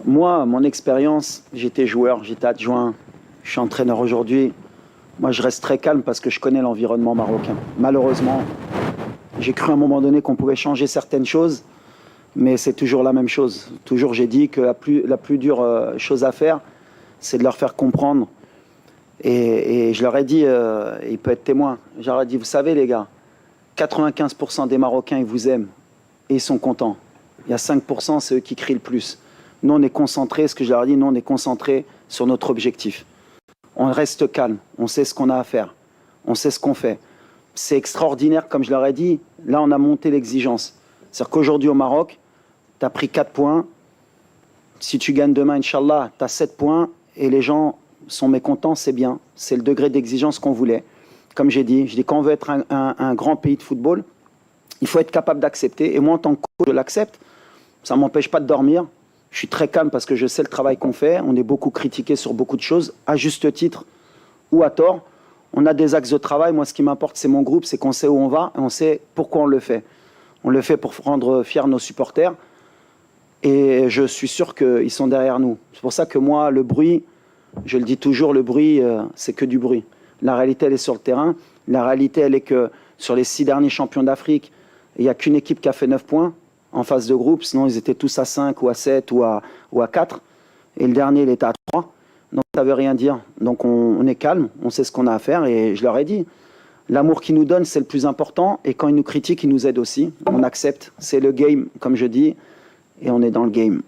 Moi, mon expérience, j'étais joueur, j'étais adjoint, je suis entraîneur aujourd'hui. Moi, je reste très calme parce que je connais l'environnement marocain. Malheureusement, j'ai cru à un moment donné qu'on pouvait changer certaines choses, mais c'est toujours la même chose. Toujours, j'ai dit que la plus dure chose à faire, c'est de leur faire comprendre. Et je leur ai dit, il peut être témoin, je leur ai dit, vous savez les gars, 95% des Marocains, ils vous aiment et ils sont contents. Il y a 5%, c'est eux qui crient le plus. Nous, on est concentrés, ce que je leur ai dit, nous, on est concentrés sur notre objectif. On reste calme, on sait ce qu'on a à faire, on sait ce qu'on fait. C'est extraordinaire, comme je leur ai dit, là, on a monté l'exigence. C'est-à-dire qu'aujourd'hui, au Maroc, tu as pris 4 points. Si tu gagnes demain, Inch'Allah, tu as 7 points et les gens sont mécontents, c'est bien. C'est le degré d'exigence qu'on voulait. Comme j'ai dit, je dis quand on veut être un grand pays de football, il faut être capable d'accepter. Et moi, en tant que coach, je l'accepte. Ça ne m'empêche pas de dormir. Je suis très calme parce que je sais le travail qu'on fait. On est beaucoup critiqué sur beaucoup de choses, à juste titre ou à tort. On a des axes de travail. Moi, ce qui m'importe, c'est mon groupe, c'est qu'on sait où on va et on sait pourquoi on le fait. On le fait pour rendre fiers nos supporters. Et je suis sûr qu'ils sont derrière nous. C'est pour ça que moi, le bruit, je le dis toujours, le bruit, c'est que du bruit. La réalité, elle est sur le terrain. La réalité, elle est que sur les 6 derniers champions d'Afrique, il n'y a qu'une équipe qui a fait 9 points en phase de groupe. Sinon, ils étaient tous à 5 ou à 7 ou à 4. Et le dernier, il était à 3. Donc, ça ne veut rien dire. Donc, on est calme, on sait ce qu'on a à faire. Et je leur ai dit, l'amour qu'ils nous donnent, c'est le plus important. Et quand ils nous critiquent, ils nous aident aussi. On accepte. C'est le game, comme je dis. Et on est dans le game.